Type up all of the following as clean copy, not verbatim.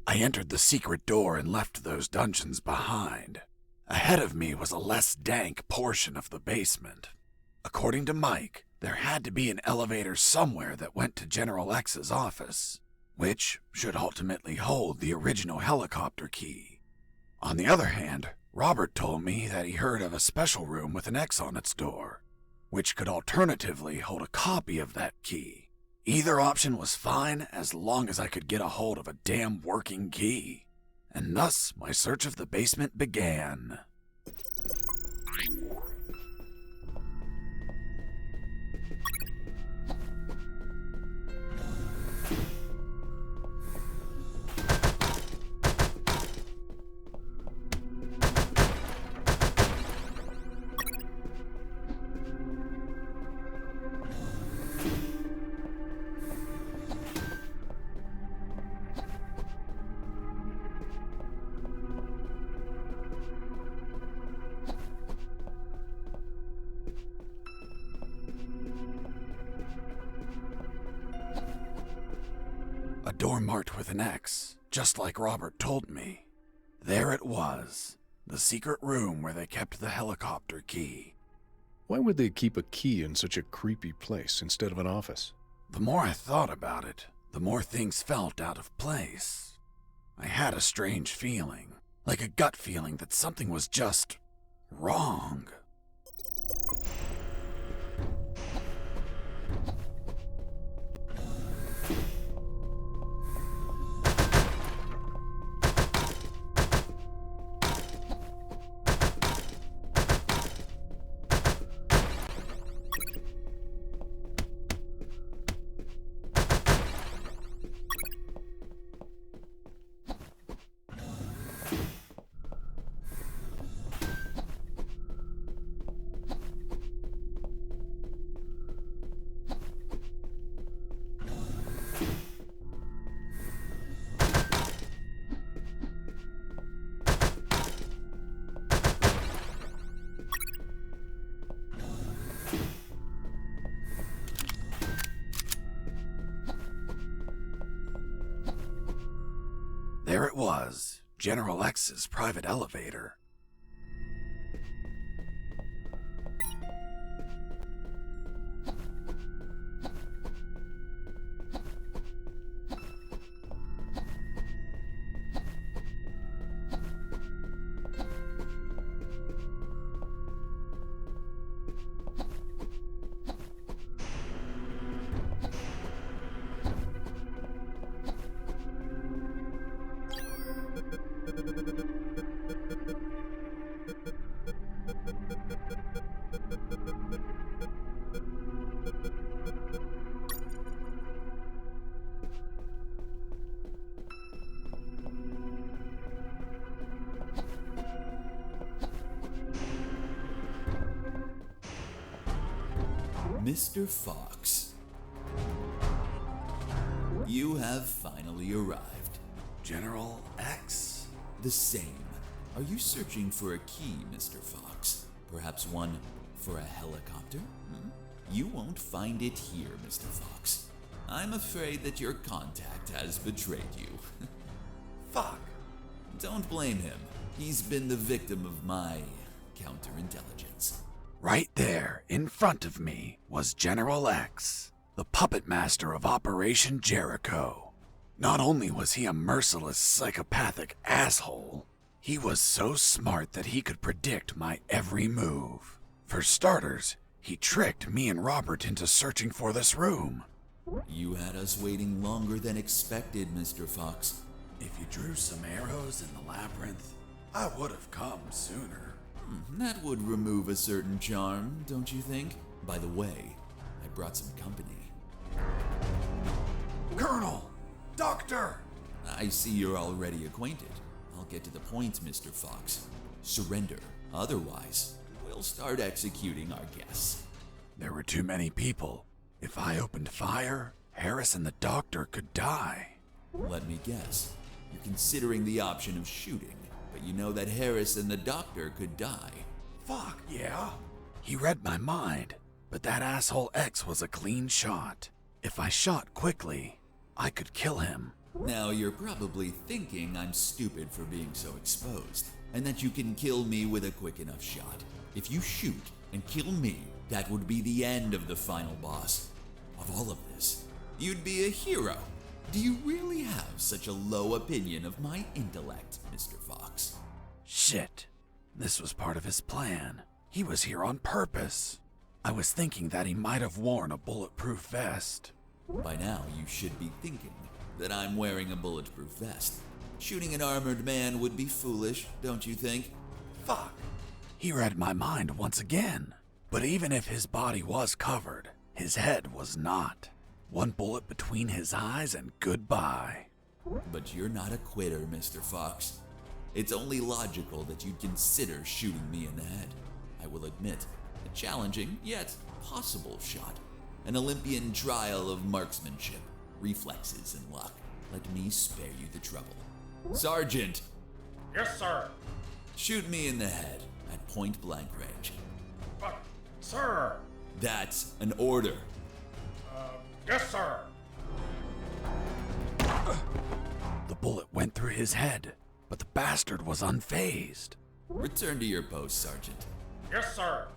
I entered the secret door and left those dungeons behind. Ahead of me was a less dank portion of the basement. According to Mike, there had to be an elevator somewhere that went to General X's office, which should ultimately hold the original helicopter key. On the other hand, Robert told me that he heard of a special room with an X on its door, which could alternatively hold a copy of that key. Either option was fine as long as I could get a hold of a damn working key. And thus my search of the basement began. A door marked with an X, just like Robert told me. There it was, the secret room where they kept the helicopter key. Why would they keep a key in such a creepy place instead of an office? The more I thought about it, the more things felt out of place. I had a strange feeling, like a gut feeling that something was just wrong. There it was, General X's private elevator. Mr. Fox, you have finally arrived. General X? The same. Are you searching for a key, Mr. Fox? Perhaps one for a helicopter? You won't find it here, Mr. Fox. I'm afraid that your contact has betrayed you. Fuck. Don't blame him. He's been the victim of my counterintelligence. Right there, in front of me, was General X, the puppet master of Operation Jericho. Not only was he a merciless, psychopathic asshole, he was so smart that he could predict my every move. For starters, he tricked me and Robert into searching for this room. You had us waiting longer than expected, Mr. Fox. If you drew some arrows in the labyrinth, I would have come sooner. That would remove a certain charm, don't you think? By the way, I brought some company. Colonel! Doctor! I see you're already acquainted. I'll get to the point, Mr. Fox. Surrender. Otherwise, we'll start executing our guests. There were too many people. If I opened fire, Harris and the doctor could die. Let me guess. You're considering the option of shooting, but you know that Harris and the doctor could die. Fuck, yeah. He read my mind, but that asshole X was a clean shot. If I shot quickly, I could kill him. Now you're probably thinking I'm stupid for being so exposed, and that you can kill me with a quick enough shot. If you shoot and kill me, that would be the end of the final boss. Of all of this, you'd be a hero. Do you really have such a low opinion of my intellect, Mr. Fox? Shit. This was part of his plan. He was here on purpose. I was thinking that he might have worn a bulletproof vest. By now, you should be thinking that I'm wearing a bulletproof vest. Shooting an armored man would be foolish, don't you think? Fuck. He read my mind once again. But even if his body was covered, his head was not. One bullet between his eyes and goodbye. But you're not a quitter, Mr. Fox. It's only logical that you'd consider shooting me in the head. I will admit, a challenging yet possible shot. An Olympian trial of marksmanship, reflexes, and luck. Let me spare you the trouble. Sergeant! Yes, sir. Shoot me in the head at point blank range. But, sir. That's an order. Yes, sir. The bullet went through his head, but the bastard was unfazed. Return to your post, Sergeant. Yes, sir.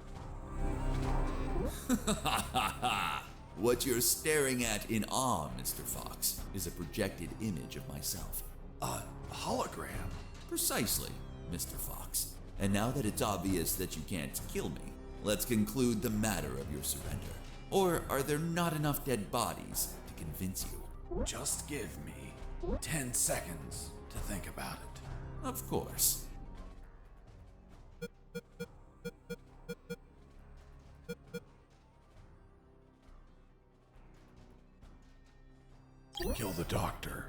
What you're staring at in awe, Mr. Fox, is a projected image of myself. A hologram? Precisely, Mr. Fox. And now that it's obvious that you can't kill me, let's conclude the matter of your surrender. Or are there not enough dead bodies to convince you? Just give me 10 seconds to think about it. Of course. Kill the doctor.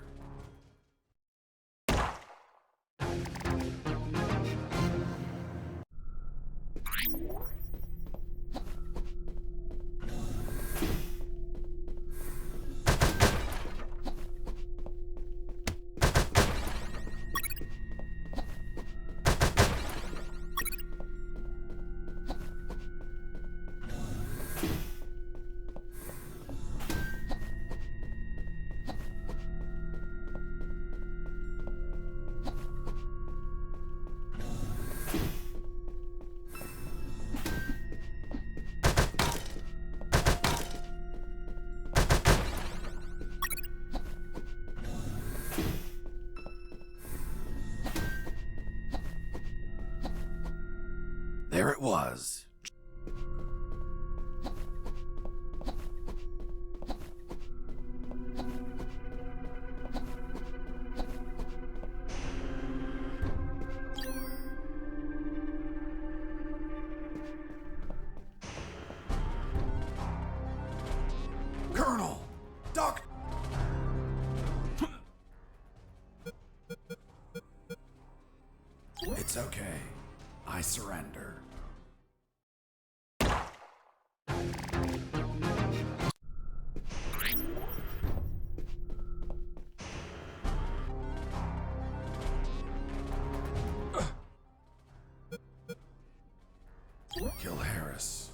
There it was. Colonel! Doc! It's okay. I surrender. Kill Harris.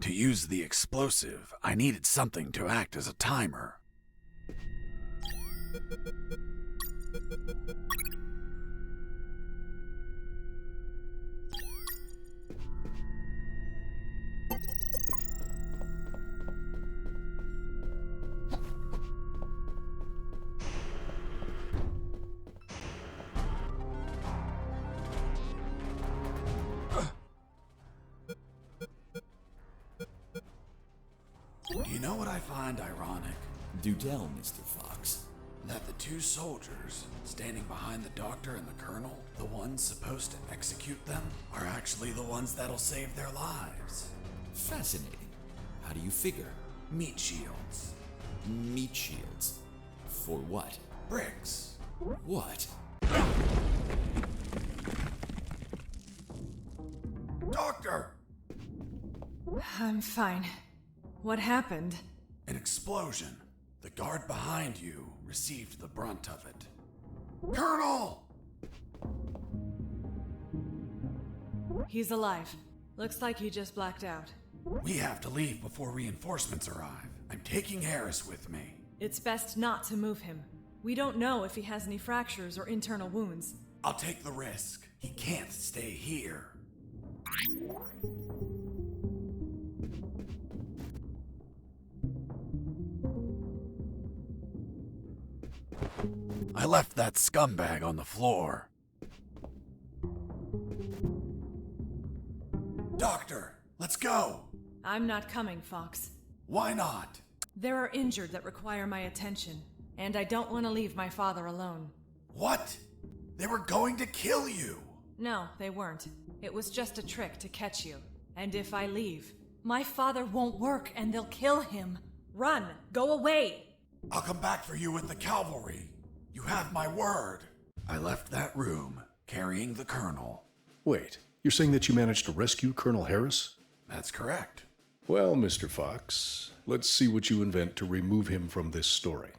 To use the explosive, I needed something to act as a timer. You know what I find ironic? Do tell, Mr. Fox. That the two soldiers standing behind the doctor and the colonel, the ones supposed to execute them, are actually the ones that'll save their lives. Fascinating. How do you figure? Meat shields. Meat shields. For what? Bricks. What? Doctor! I'm fine. What happened? An explosion. The guard behind you received the brunt of it. Colonel! He's alive. Looks like he just blacked out. We have to leave before reinforcements arrive. I'm taking Harris with me. It's best not to move him. We don't know if he has any fractures or internal wounds. I'll take the risk. He can't stay here. I left that scumbag on the floor. Doctor, let's go! I'm not coming, Fox. Why not? There are injured that require my attention, and I don't want to leave my father alone. What? They were going to kill you! No, they weren't. It was just a trick to catch you. And if I leave, my father won't work and they'll kill him. Run! Go away! I'll come back for you with the cavalry. You have my word. I left that room, carrying the colonel. Wait, you're saying that you managed to rescue Colonel Harris? That's correct. Well, Mr. Fox, let's see what you invent to remove him from this story.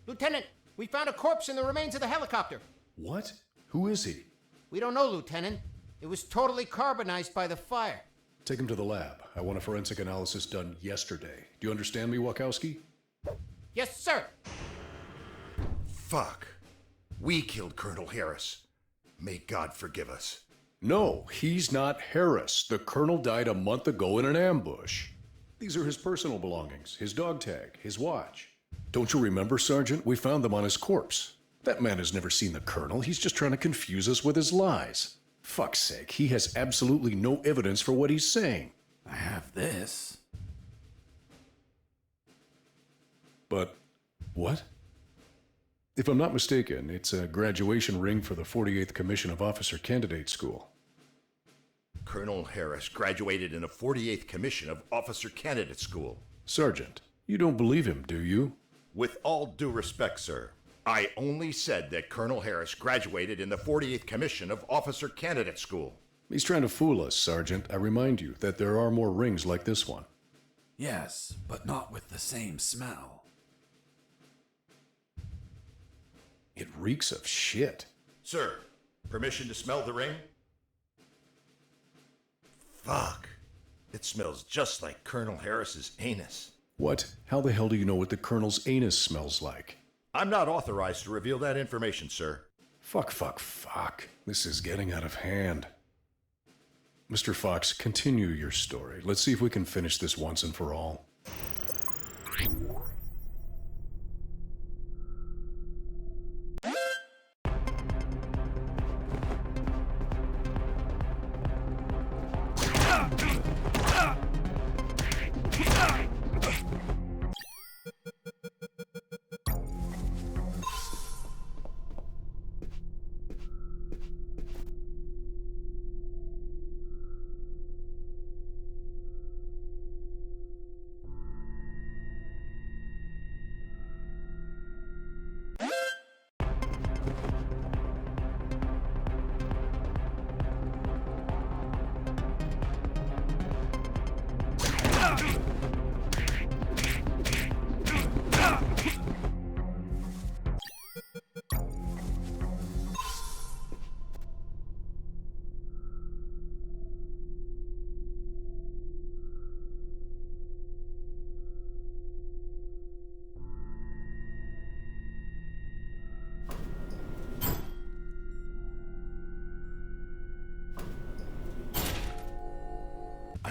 Lieutenant, we found a corpse in the remains of the helicopter. What? Who is he? We don't know, Lieutenant. It was totally carbonized by the fire. Take him to the lab. I want a forensic analysis done yesterday. Do you understand me, Wachowski? Yes, sir. Fuck. We killed Colonel Harris. May God forgive us. No, he's not Harris. The colonel died a month ago in an ambush. These are his personal belongings, his dog tag, his watch. Don't you remember, Sergeant? We found them on his corpse. That man has never seen the colonel. He's just trying to confuse us with his lies. Fuck's sake, he has absolutely no evidence for what he's saying. I have this. But what? If I'm not mistaken, it's a graduation ring for the 48th Commission of Officer Candidate School. Colonel Harris graduated in a 48th Commission of Officer Candidate School. Sergeant, you don't believe him, do you? With all due respect, sir, I only said that Colonel Harris graduated in the 48th Commission of Officer Candidate School. He's trying to fool us, Sergeant. I remind you that there are more rings like this one. Yes, but not with the same smell. It reeks of shit. Sir, permission to smell the ring? Fuck. It smells just like Colonel Harris's anus. What? How the hell do you know what the colonel's anus smells like? I'm not authorized to reveal that information, sir. Fuck. This is getting out of hand. Mr. Fox, continue your story. Let's see if we can finish this once and for all.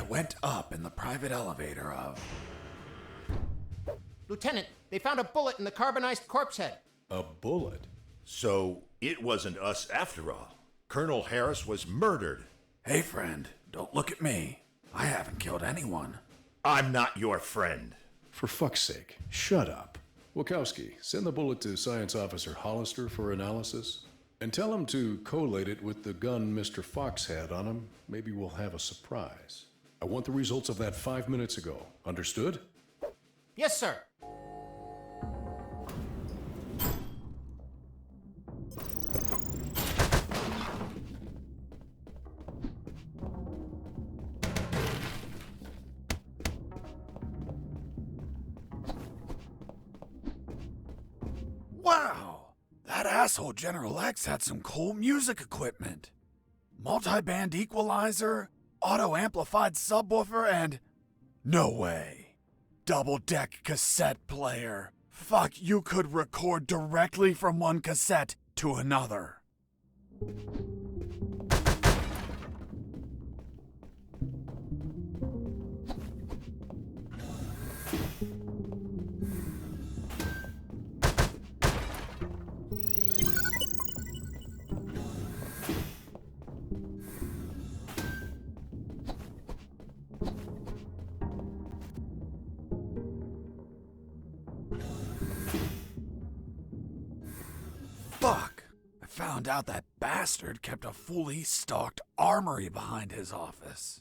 went up in the private elevator of... Lieutenant, they found a bullet in the carbonized corpse head. A bullet? So it wasn't us after all. Colonel Harris was murdered. Hey, friend, don't look at me. I haven't killed anyone. I'm not your friend. For fuck's sake, shut up. Wachowski, send the bullet to Science Officer Hollister for analysis. And tell him to collate it with the gun Mr. Fox had on him. Maybe we'll have a surprise. I want the results of that 5 minutes ago. Understood? Yes, sir. Wow! That asshole General X had some cool music equipment. Multi-band equalizer, auto-amplified subwoofer, and... No way. Double-deck cassette player. Fuck, you could record directly from one cassette to another. Fuck! I found out that bastard kept a fully stocked armory behind his office.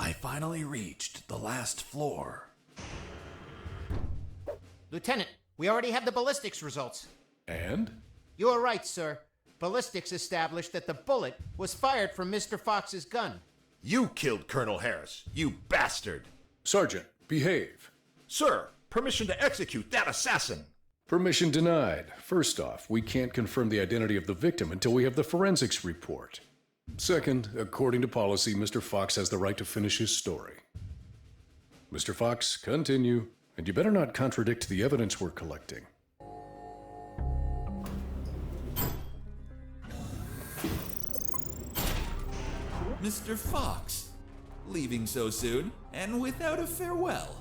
I finally reached the last floor. Lieutenant, we already have the ballistics results. And? You are right, sir. Ballistics established that the bullet was fired from Mr. Fox's gun. You killed Colonel Harris, you bastard! Sergeant, behave. Sir, permission to execute that assassin! Permission denied. First off, we can't confirm the identity of the victim until we have the forensics report. Second, according to policy, Mr. Fox has the right to finish his story. Mr. Fox, continue. And you better not contradict the evidence we're collecting. Mr. Fox, leaving so soon and without a farewell.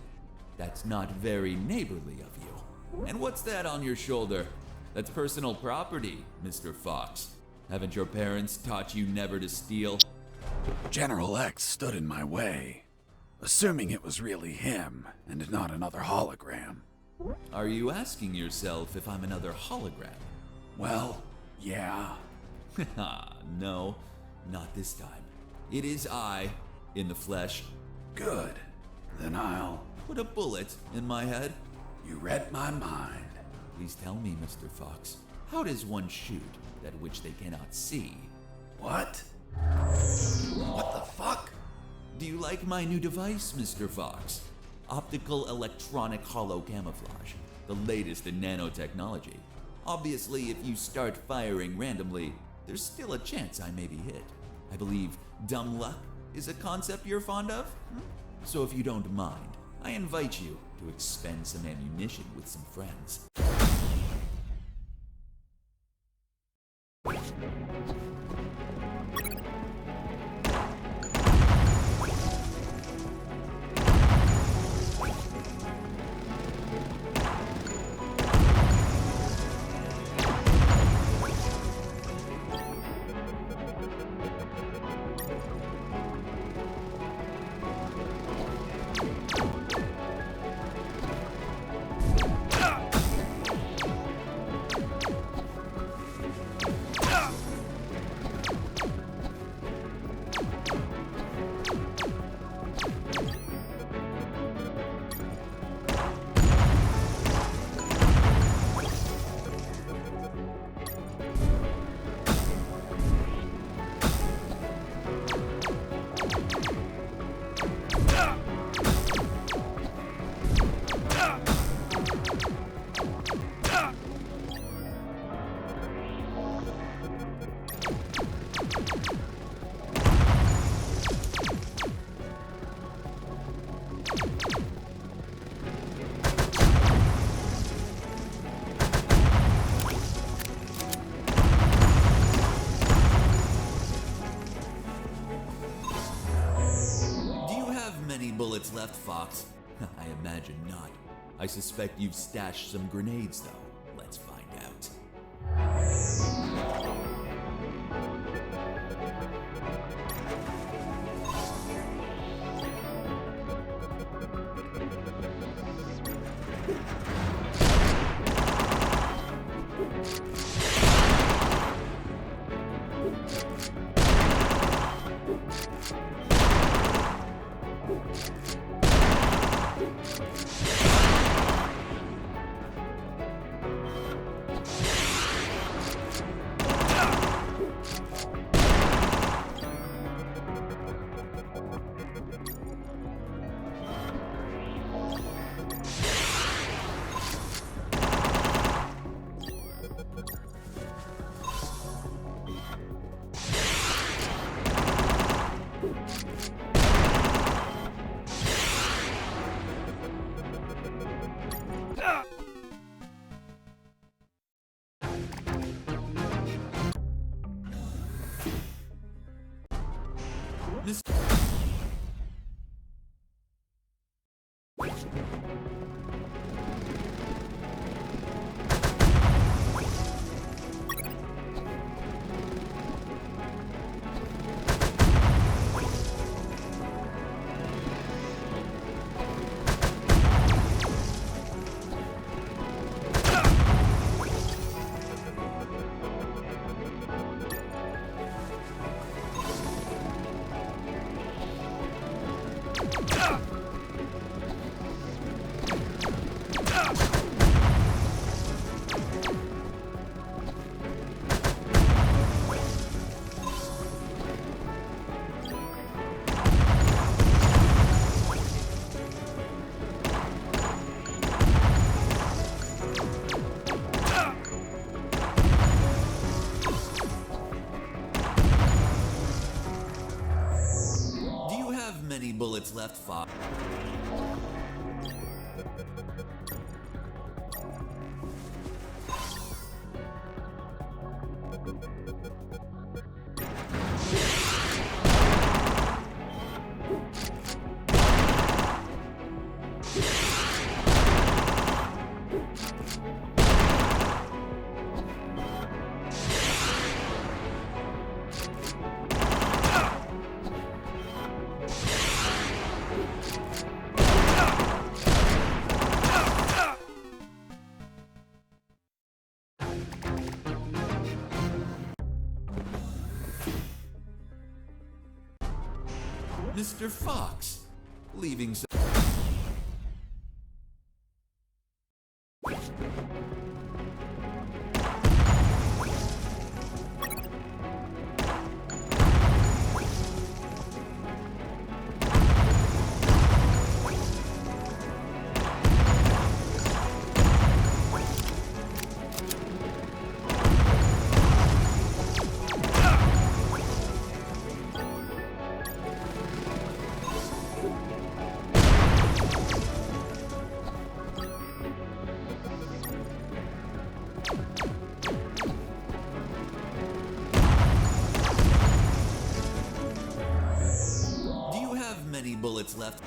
That's not very neighborly of you. And what's that on your shoulder? That's personal property, Mr. Fox. Haven't your parents taught you never to steal? General X stood in my way, assuming it was really him and not another hologram. Are you asking yourself if I'm another hologram? Well, yeah. No, not this time. It is I, in the flesh. Good. Then I'll... Put a bullet in my head. You read my mind. Please tell me, Mr. Fox, how does one shoot that which they cannot see? What? What the fuck? Do you like my new device, Mr. Fox? Optical electronic hollow camouflage, the latest in nanotechnology. Obviously, if you start firing randomly, there's still a chance I may be hit. I believe dumb luck is a concept you're fond of? So if you don't mind, I invite you to expend some ammunition with some friends. left, Fox? I imagine not. I suspect you've stashed some grenades, though. Let's find out. Many bullets left, Fox. Mr. Fox, leaving some... bullets left.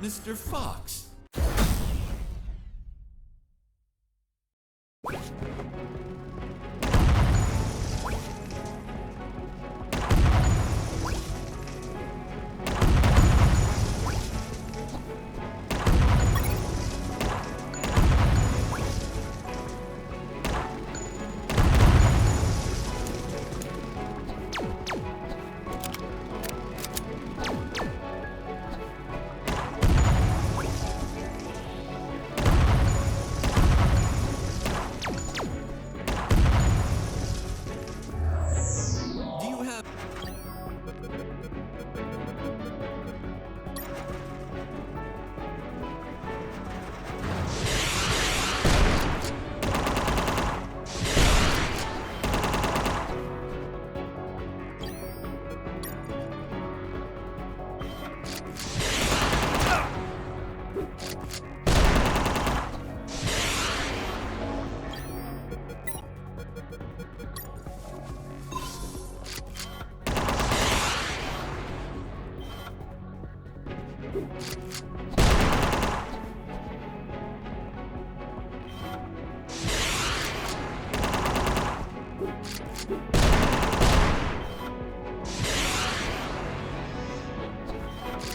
Mr. Fox.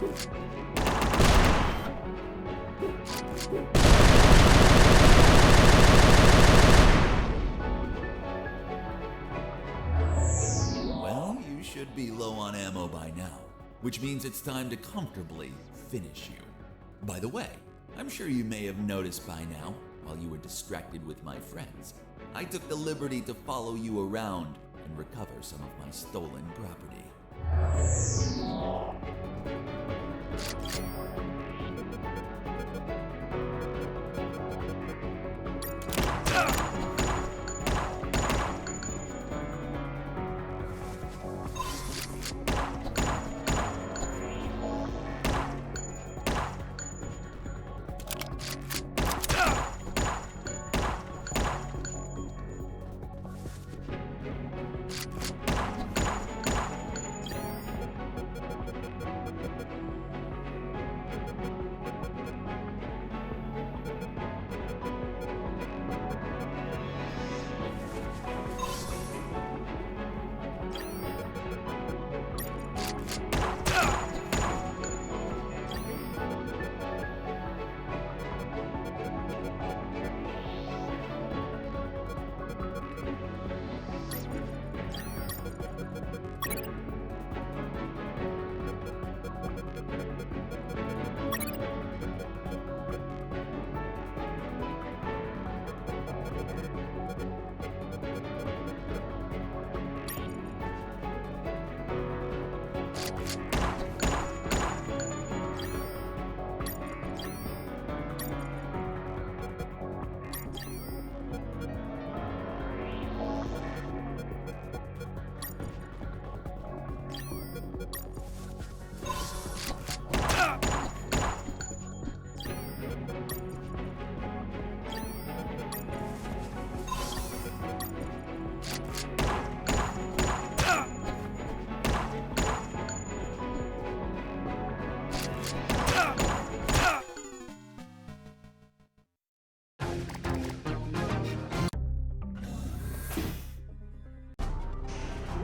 Well, you should be low on ammo by now, which means it's time to comfortably finish you. By the way, I'm sure you may have noticed by now, while you were distracted with my friends, I took the liberty to follow you around and recover some of my stolen property.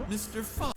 Mr. Fox.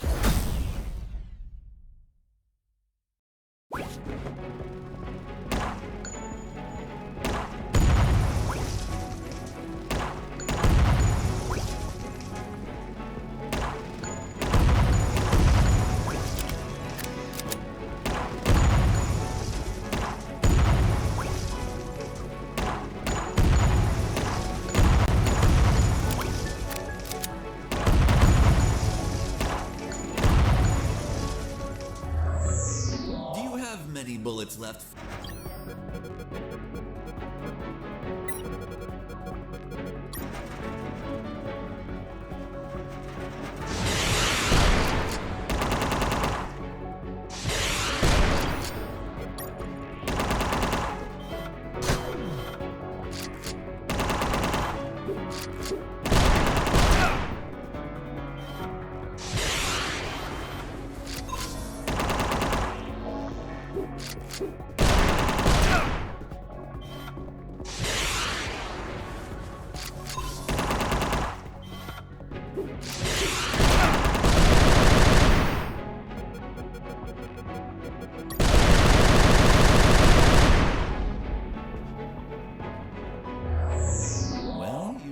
Many bullets left.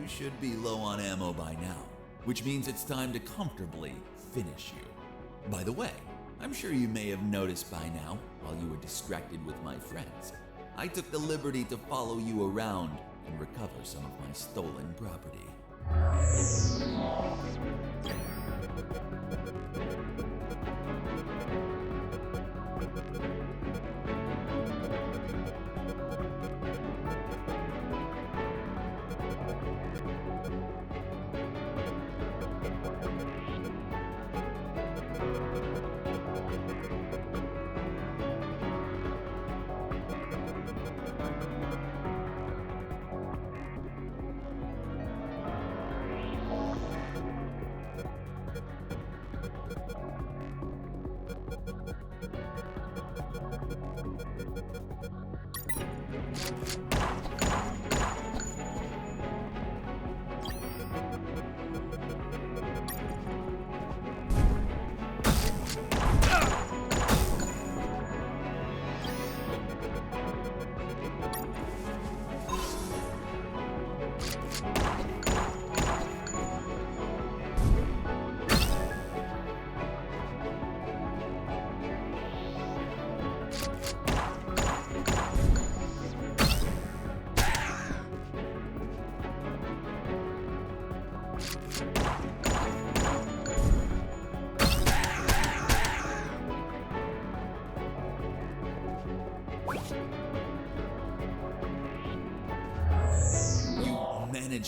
Should be low on ammo by now, which means it's time to comfortably finish you. By the way, I'm sure you may have noticed by now, while you were distracted with my friends, I took the liberty to follow you around and recover some of my stolen property.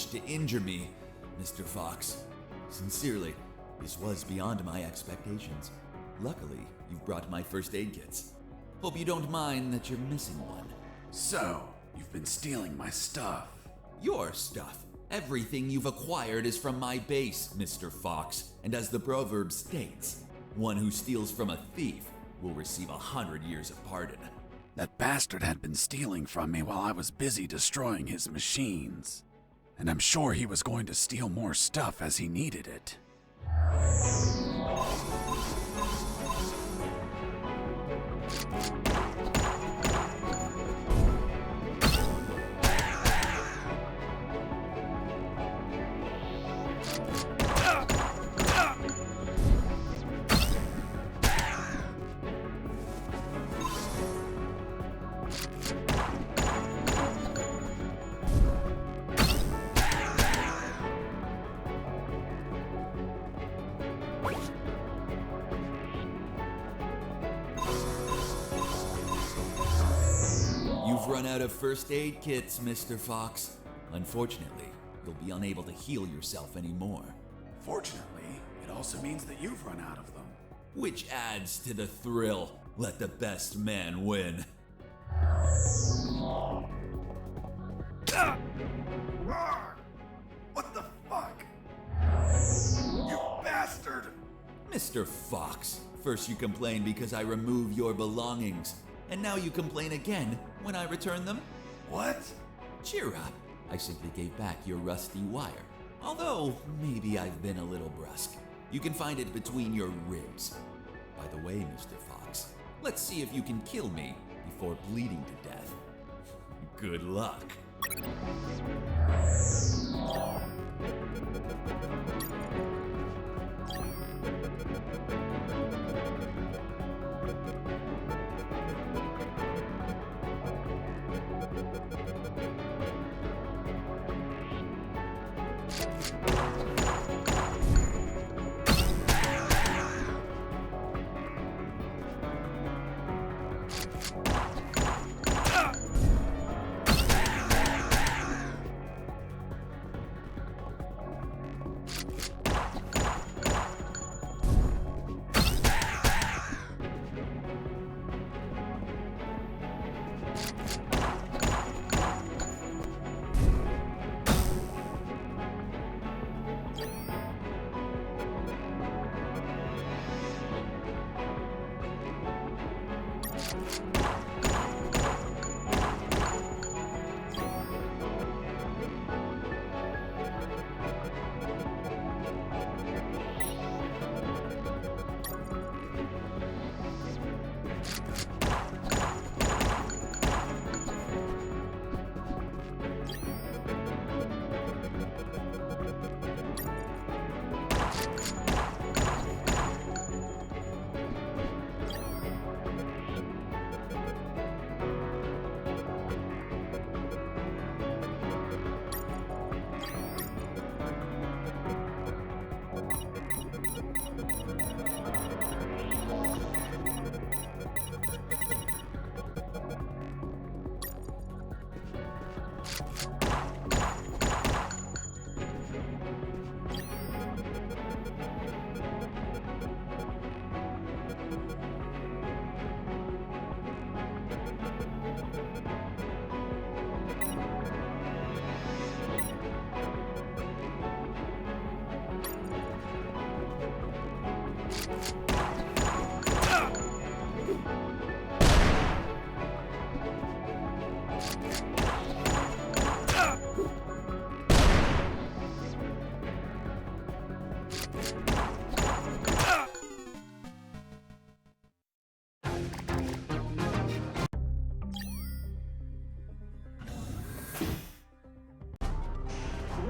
wish to injure me, Mr. Fox. Sincerely, this was beyond my expectations. Luckily, you've brought my first aid kits. Hope you don't mind that you're missing one. So, you've been stealing my stuff. Your stuff. Everything you've acquired is from my base, Mr. Fox. And as the proverb states, one who steals from a thief will receive 100 years of pardon. That bastard had been stealing from me while I was busy destroying his machines. And I'm sure he was going to steal more stuff as he needed it. You've run out of first aid kits, Mr. Fox. Unfortunately, you'll be unable to heal yourself anymore. Fortunately, it also means that you've run out of them. Which adds to the thrill. Let the best man win. What the fuck? You bastard! Mr. Fox, first you complain because I remove your belongings, and now you complain again when I return them? What? Cheer up. I simply gave back your rusty wire. Although, maybe I've been a little brusque. You can find it between your ribs. By the way, Mr. Fox, let's see if you can kill me before bleeding to death. Good luck.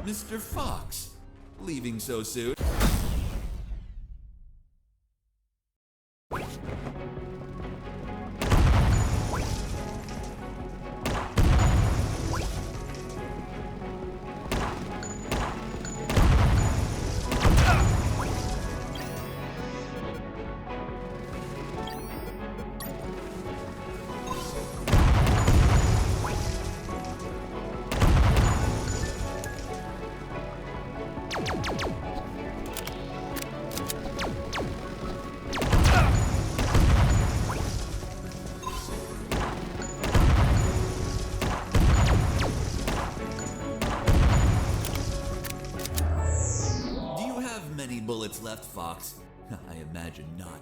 Mr. Fox, leaving so soon? Fox. I imagine not.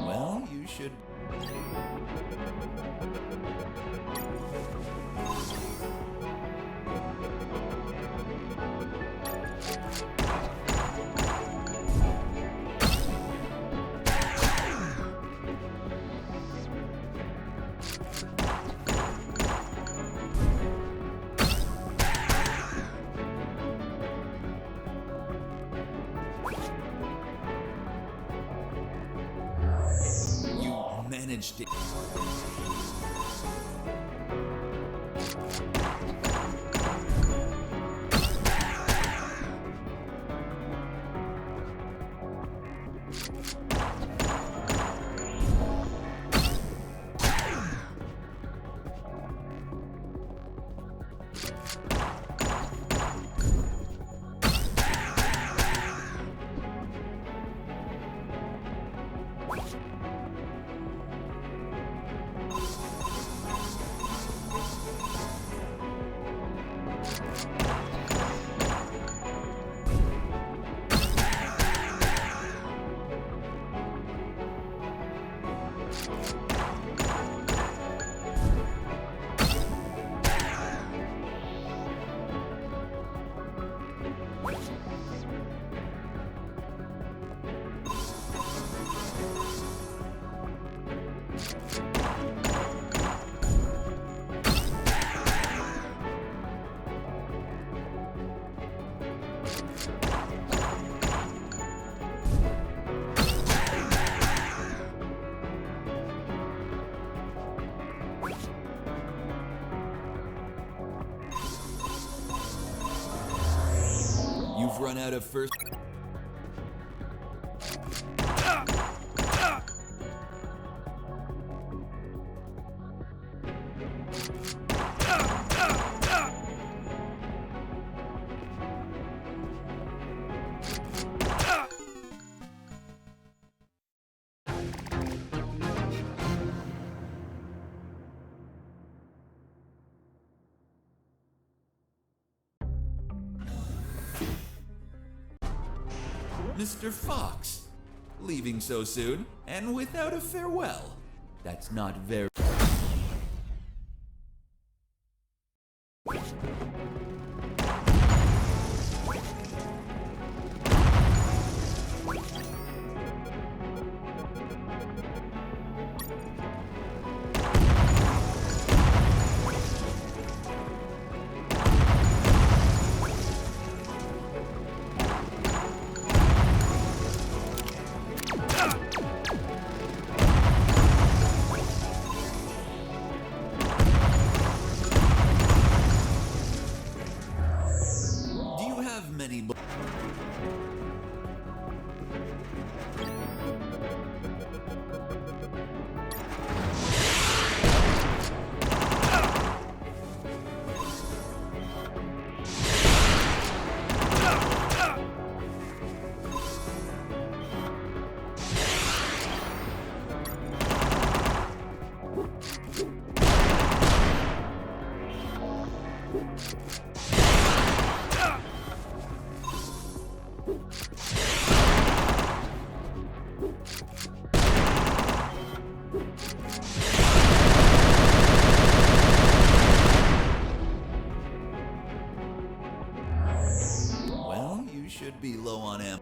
Well, you should... You managed it. You've run out of first... Mr. Fox, leaving so soon and without a farewell. That's not very... should be low on ammo.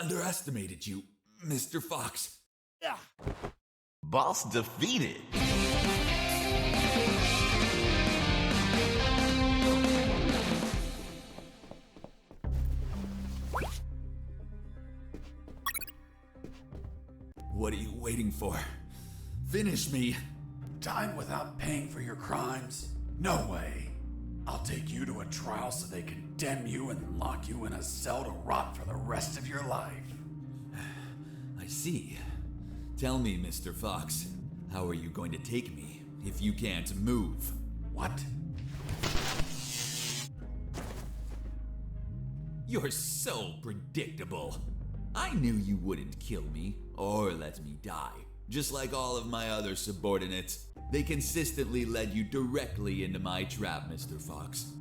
underestimated you, Mr. Fox. Boss defeated. What are you waiting for? Finish me. Time without paying for your crimes? No way. I'll take you to a trial so they condemn you and lock you in a cell to rot for the rest of your life. I see. Tell me, Mr. Fox, how are you going to take me if you can't move? What? You're so predictable. I knew you wouldn't kill me or let me die. Just like all of my other subordinates, they consistently led you directly into my trap, Mr. Fox.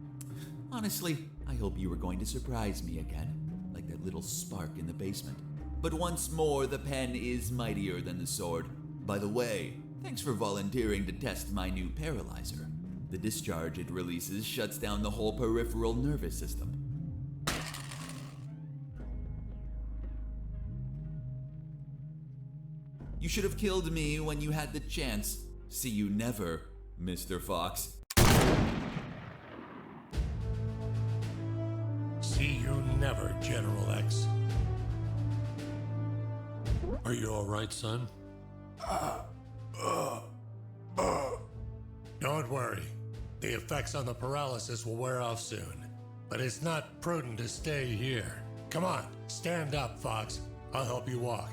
Honestly, I hope you were going to surprise me again, like that little spark in the basement. But once more, the pen is mightier than the sword. By the way, thanks for volunteering to test my new paralyzer. The discharge it releases shuts down the whole peripheral nervous system. You should have killed me when you had the chance. See you never, Mr. Fox. See you never, General X. Are you all right, son? Don't worry. The effects on the paralysis will wear off soon. But it's not prudent to stay here. Come on, stand up, Fox. I'll help you walk.